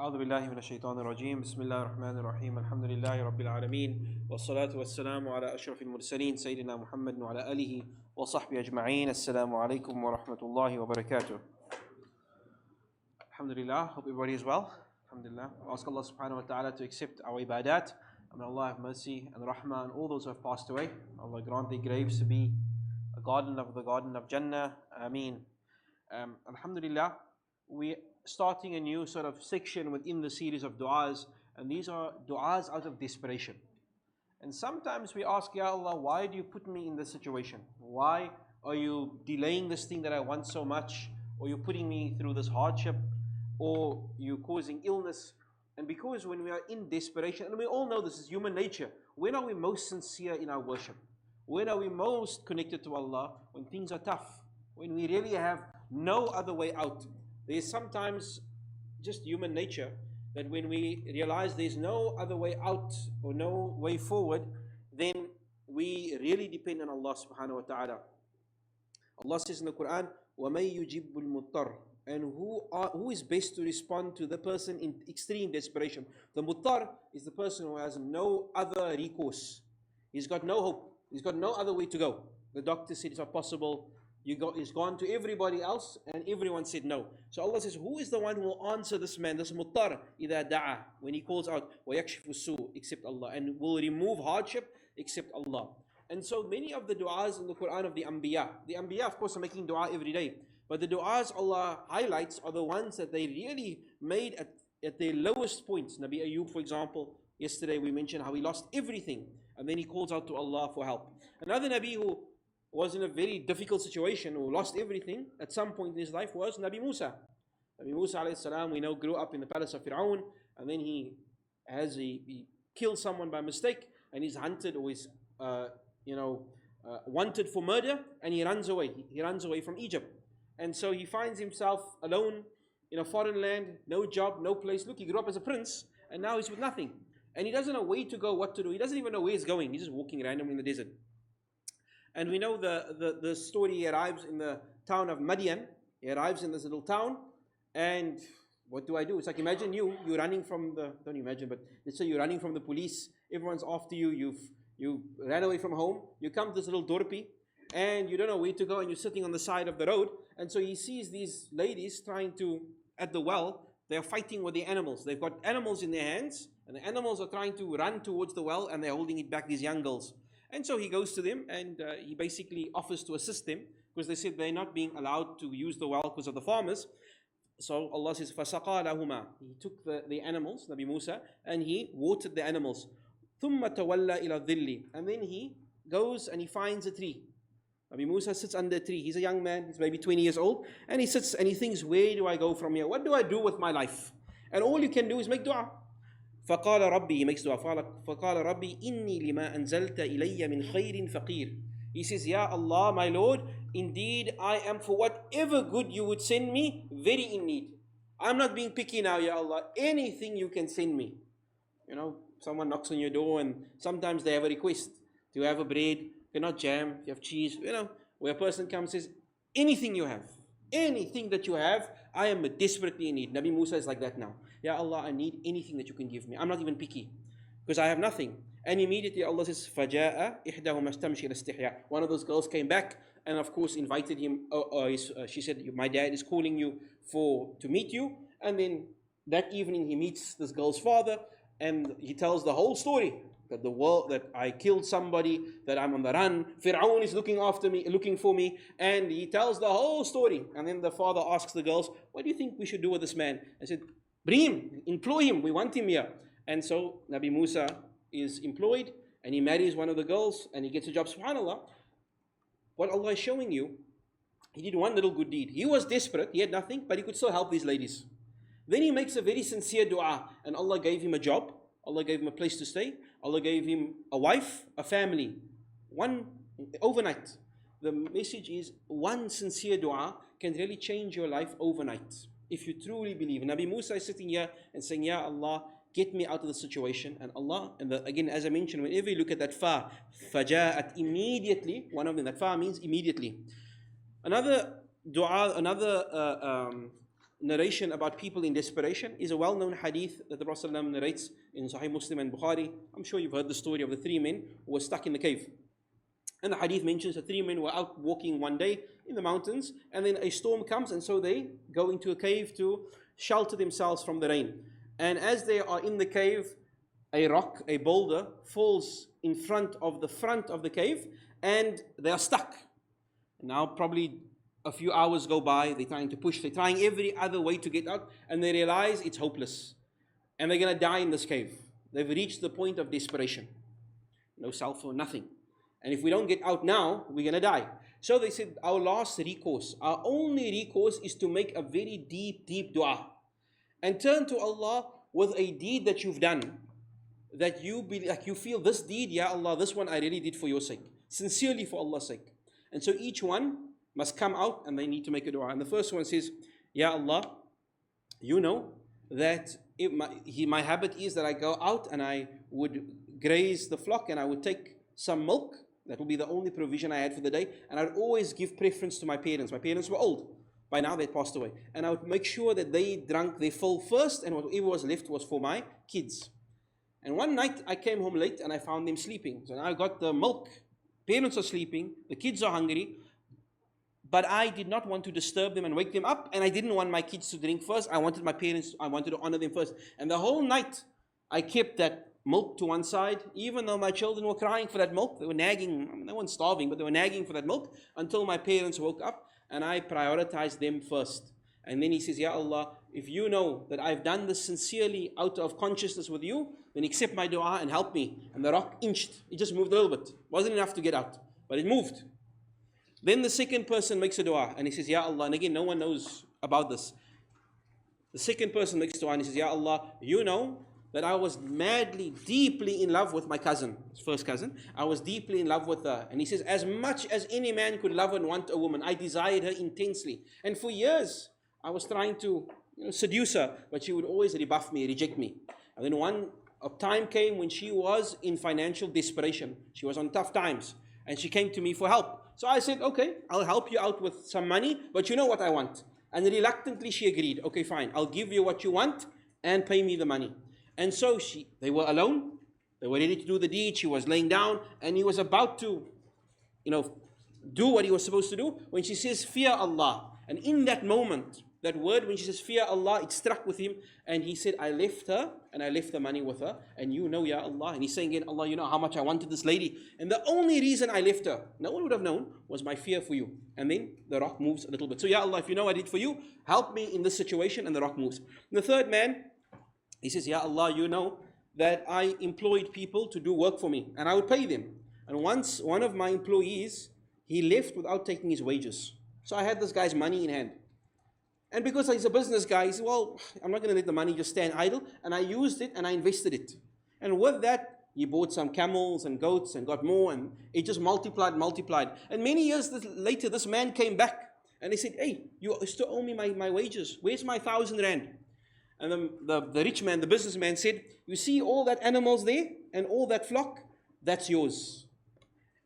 أعوذ بالله من الشيطان الرجيم بسم الله الرحمن الرحيم الحمد لله رب العالمين والصلاة والسلام على أشرف المرسلين سيدنا محمد وعلى آله وصحبه أجمعين. السلام عليكم ورحمة الله وبركاته. Alhamdulillah, hope everybody is well. Alhamdulillah. I ask Allah subhanahu wa ta'ala to accept our ibadat. And may Allah have mercy and rahmah on all those who have passed away. Allah grant their graves to be a garden of the garden of Jannah. Ameen. Alhamdulillah, we're starting a new sort of section within the series of du'as, and these are du'as out of desperation. And sometimes we ask, Ya Allah, why do you put me in this situation? Why are you delaying this thing that I want so much? Or you're putting me through this hardship? Or you're causing illness? And because when we are in desperation, and we all know this is human nature, when are we most sincere in our worship? When are we most connected to Allah? When things are tough, when we really have no other way out. There's sometimes just human nature that when we realize there's no other way out or no way forward, then we really depend on Allah subhanahu wa ta'ala. Allah says in the Quran, وَمَن يُجِبُّ الْمُضْطَرَّ, and who is best to respond to the person in extreme desperation? The muttar is the person who has no other recourse. He's got no hope. He's got no other way to go. The doctor said it's not possible. He's gone to everybody else and everyone said no. So Allah says, who is the one who will answer this man, this muttar, إِذَا دَعَى, when he calls out, وَيَكْشِفُ السُّوء, except Allah, and will remove hardship except Allah. And so many of the du'as in the Quran of the Anbiya of course are making dua every day, but the du'as Allah highlights are the ones that they really made at their lowest points. Nabi Ayub, for example, yesterday we mentioned how he lost everything and then he calls out to Allah for help. Another Nabi who was in a very difficult situation, who lost everything at some point in his life, was Nabi Musa. Nabi Musa alayhi salam, we know, grew up in the palace of Fir'aun, and then he kills someone by mistake, and he's hunted or is wanted for murder, and he runs away. He runs away from Egypt. And so he finds himself alone in a foreign land, no job, no place. Look, he grew up as a prince, and now he's with nothing. And he doesn't know where to go, what to do. He doesn't even know where he's going. He's just walking randomly in the desert. And we know the story. He arrives in the town of Madian. He arrives in this little town, and what do I do? It's like, imagine you're running from don't imagine, but let's say you're running from the police. Everyone's after you. You ran away from home. You come to this little dorpy, and you don't know where to go, and you're sitting on the side of the road. And so he sees these ladies at the well, they're fighting with the animals. They've got animals in their hands, and the animals are trying to run towards the well, and they're holding it back, these young girls. And so he goes to them, and he basically offers to assist them, because they said they're not being allowed to use the well because of the farmers. So Allah says, فَسَقَى لَهُمَا, he took the animals, Nabi Musa, and he watered the animals. ثُمَّ تَوَلَّى إِلَى الظِّلِّ, and then he goes and he finds a tree. Nabi Musa sits under a tree. He's a young man, he's maybe 20 years old, and he sits and he thinks, where do I go from here? What do I do with my life? And all you can do is make dua. فقال ربي, he makes dua. فقال ربي إني لما أنزلت إلي من خير فقير. He says, Ya Allah, my Lord, indeed I am for whatever good you would send me, very in need. I'm not being picky now, Ya Allah. Anything you can send me. Someone knocks on your door and sometimes they have a request to have a bread, not jam, you have cheese, where a person comes and says, anything you have, anything that you have, I am desperately in need. Nabi Musa is like that now. Ya Allah, I need anything that you can give me. I'm not even picky, because I have nothing. And immediately Allah says, فَجَاءَ إِحْدَهُمَا اسْتَمْشِي الْإِسْتِحْيَاء. One of those girls came back and of course invited him. She said, my dad is calling you to meet you. And then that evening he meets this girl's father, and he tells the whole story. That I killed somebody, that I'm on the run, Fir'aun is looking for me, and he tells the whole story. And then the father asks the girls, what do you think we should do with this man? I said, bring him, employ him, we want him here. And so Nabi Musa is employed, and he marries one of the girls, and he gets a job. SubhanAllah, what Allah is showing you, he did one little good deed. He was desperate, he had nothing, but he could still help these ladies. Then he makes a very sincere dua, and Allah gave him a job, Allah gave him a place to stay, Allah gave him a wife, a family, one overnight. The message is, one sincere dua can really change your life overnight, if you truly believe. Nabi Musa is sitting here and saying, Ya Allah, get me out of the situation. And Allah, again, as I mentioned, whenever you look at that fa, faja'at, immediately, one of them, that fa means immediately. Another dua, another narration about people in desperation is a well-known hadith that the Prophet ﷺ narrates in Sahih Muslim and Bukhari. I'm sure you've heard the story of the three men who were stuck in the cave. And the hadith mentions the three men were out walking one day in the mountains, and then a storm comes, and so they go into a cave to shelter themselves from the rain. And as they are in the cave, a rock, a boulder, falls in front of the cave, and they are stuck. Now probably a few hours go by, they're trying to push, they're trying every other way to get out, and they realize it's hopeless. And they're going to die in this cave. They've reached the point of desperation. No cell phone, nothing. And if we don't get out now, we're going to die. So they said, our last recourse, our only recourse is to make a very deep, deep dua. And turn to Allah with a deed that you've done. That you feel this deed, Ya Allah, this one I really did for your sake. Sincerely for Allah's sake. And so each one must come out and they need to make a dua. And the first one says, Ya Allah, you know that my habit is that I go out and I would graze the flock and I would take some milk. That will be the only provision I had for the day. And I'd always give preference to my parents. My parents were old. By now they'd passed away. And I would make sure that they drank their full first, and whatever was left was for my kids. And one night I came home late and I found them sleeping. So now I got the milk. Parents are sleeping. The kids are hungry. But I did not want to disturb them and wake them up. And I didn't want my kids to drink first. I wanted to honor them first. And the whole night I kept that milk to one side, even though my children were crying for that milk. They were nagging. They weren't starving, but they were nagging for that milk until my parents woke up, and I prioritized them first. And then he says, Ya Allah, if you know that I've done this sincerely out of consciousness with you, then accept my dua and help me. And the rock inched. It just moved a little bit. Wasn't enough to get out, but it moved. Then the second person makes a dua, and he says, Ya Allah, and again, no one knows about this. The second person makes dua, and he says, Ya Allah, you know that I was madly, deeply in love with my cousin, his first cousin. I was deeply in love with her. And he says, as much as any man could love and want a woman, I desired her intensely. And for years, I was trying to seduce her, but she would always rebuff me, reject me. And then one time came when she was in financial desperation. She was on tough times, and she came to me for help. So I said, okay, I'll help you out with some money, but you know what I want. And reluctantly she agreed, okay, fine, I'll give you what you want and pay me the money. And so they were alone, they were ready to do the deed, she was laying down, and he was about to, do what he was supposed to do, when she says, fear Allah. And in that moment, that word, when she says, fear Allah, it struck with him, and he said, I left her, and I left the money with her, and you know, Ya Allah. And he's saying again, Allah, you know how much I wanted this lady, and the only reason I left her, no one would have known, was my fear for you. And then the rock moves a little bit. So, Ya Allah, if you know I did for you, help me in this situation, and the rock moves. And the third man, he says, Ya Allah, you know that I employed people to do work for me, and I would pay them. And once one of my employees, he left without taking his wages. So I had this guy's money in hand. And because he's a business guy, he said, well, I'm not going to let the money just stand idle. And I used it and I invested it. And with that, he bought some camels and goats and got more, and it just multiplied. And many years later, this man came back and he said, hey, you still owe me my wages. Where's my 1,000 rand? And the rich man, the businessman said, you see all that animals there and all that flock? That's yours.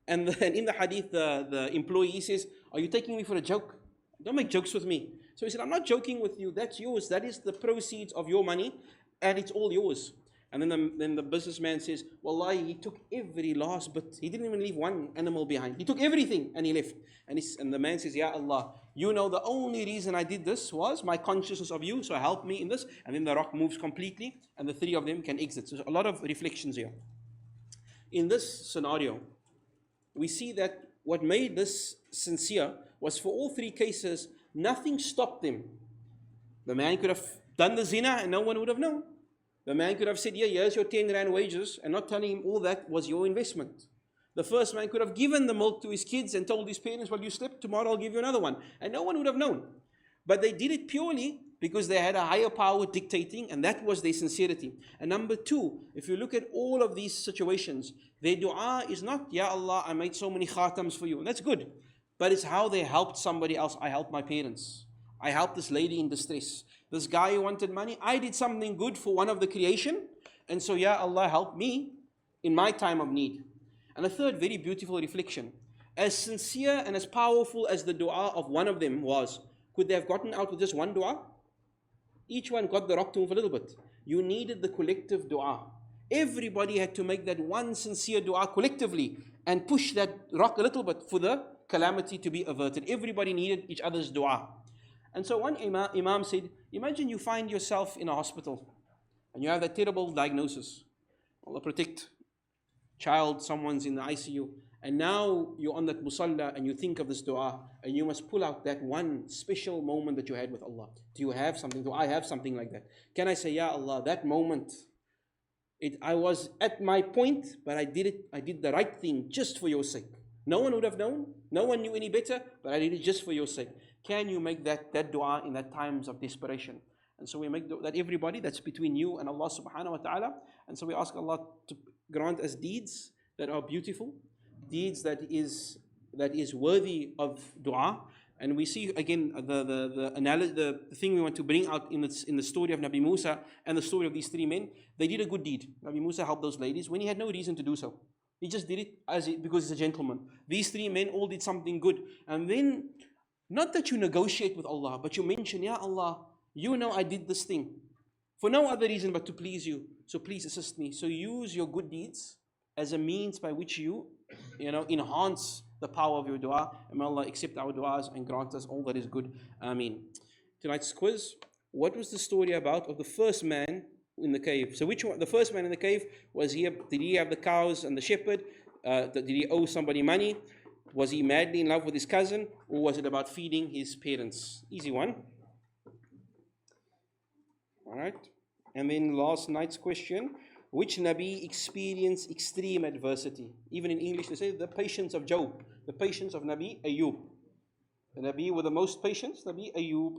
And in the hadith, the employee says, are you taking me for a joke? Don't make jokes with me. So he said, I'm not joking with you. That's yours. That is the proceeds of your money, and it's all yours. And then the businessman says, Wallahi, he took every last bit. He didn't even leave one animal behind. He took everything and he left. And the man says, Ya Allah, you know the only reason I did this was my consciousness of you, so help me in this. And then the rock moves completely, and the three of them can exit. So a lot of reflections here. In this scenario, we see that what made this sincere was, for all three cases, nothing stopped them. The man could have done the zina and no one would have known. The man could have said, yeah, here's your 10 rand wages, and not telling him all that was your investment. The first man could have given the milk to his kids and told his parents, well, you slept, tomorrow I'll give you another one. And no one would have known. But they did it purely because they had a higher power dictating, and that was their sincerity. And number two, if you look at all of these situations, their dua is not, Ya Allah, I made so many khatams for you. And that's good. But it's how they helped somebody else. I helped my parents. I helped this lady in distress. This guy who wanted money, I did something good for one of the creation. And so, Ya Allah, help me in my time of need. And a third very beautiful reflection. As sincere and as powerful as the dua of one of them was, could they have gotten out with just one dua? Each one got the rock to move a little bit. You needed the collective dua. Everybody had to make that one sincere dua collectively and push that rock a little bit for the calamity to be averted. Everybody needed each other's dua. And so one imam said, imagine you find yourself in a hospital and you have that terrible diagnosis. Allah protect. Child, someone's in the ICU. And now you're on that musalla and you think of this dua and you must pull out that one special moment that you had with Allah. Do you have something? Do I have something like that? Can I say, Ya Allah, that moment, I was at my point, but I did it. I did the right thing just for your sake. No one would have known. No one knew any better, but I did it just for your sake. Can you make that dua in that times of desperation? And so we make that everybody, that's between you and Allah subhanahu wa ta'ala. And so we ask Allah to grant us deeds that are beautiful, deeds that is worthy of dua. And we see again the thing we want to bring out in the story of Nabi Musa and the story of these three men. They did a good deed. Nabi Musa helped those ladies when he had no reason to do so. He just did it because he's a gentleman. These three men all did something good. And then, not that you negotiate with Allah, but you mention, Ya Allah, you know I did this thing for no other reason but to please you. So please assist me. So use your good deeds as a means by which you enhance the power of your dua. And may Allah accept our duas and grant us all that is good. Ameen. Tonight's quiz. What was the story about of the first man in the cave? So which one? The first man in the cave, did he have the cows and the shepherd? Did he owe somebody money? Was he madly in love with his cousin? Or was it about feeding his parents? Easy one. Alright. And then last night's question. Which Nabi experienced extreme adversity? Even in English they say the patience of Job. The patience of Nabi Ayub. The Nabi with the most patience, Nabi Ayub.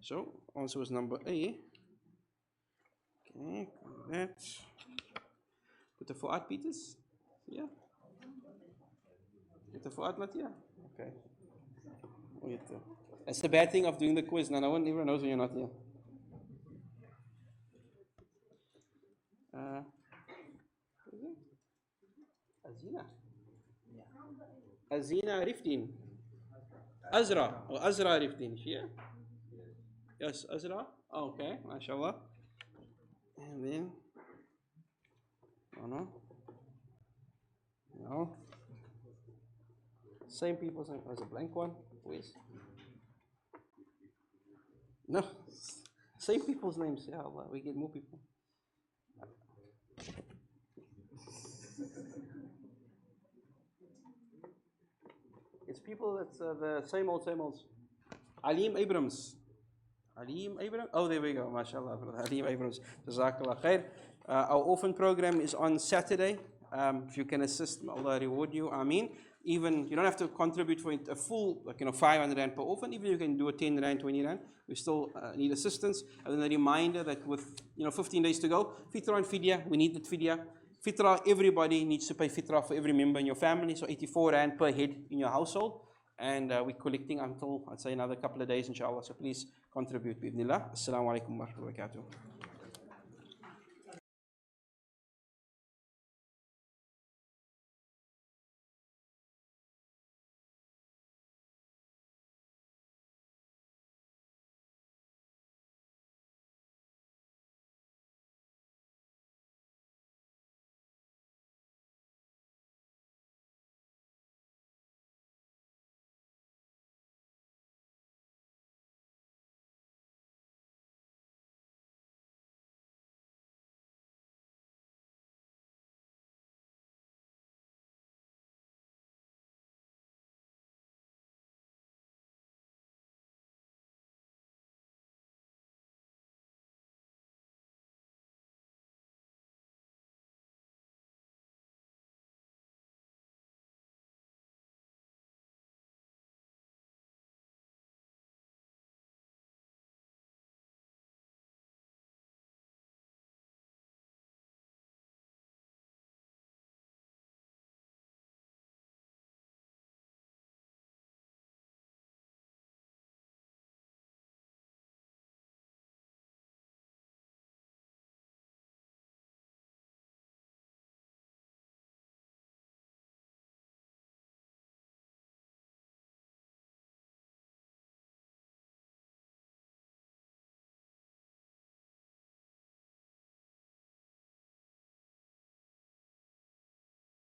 So, answer was number A. Okay, that. Put the Fuad Peters? Yeah. Put the Fuad not here? Okay. That's the bad thing of doing the quiz. Now, no one ever knows when you're not here. Azina. Azina Riftin. Azra. Or Azra Riftin. Yeah. Yes, Azra. Oh, okay, mashallah. And then. Oh, no. No. Same people. There's a blank one. Please. No. Same people's names. Ya Allah, we get more people. It's people that's the same old. Aleem Abrams. Oh, there we go. MashaAllah. Aleem Abrams. Jazakallah khair. Our orphan program is on Saturday. If you can assist, Allah reward you. Ameen. Even you don't have to contribute for a full, 500 rand per orphan. Even you can do a 10 rand, 20 rand. We still need assistance. And then a reminder that with 15 days to go, Fitra and Fidya, we need that Fidya. Fitra, everybody needs to pay Fitra for every member in your family. So 84 rand per head in your household. And we're collecting until, I'd say, another couple of days, inshallah. So please contribute. Bismillah. Assalamu alaikum wa rahmatullahi wa barakatuh.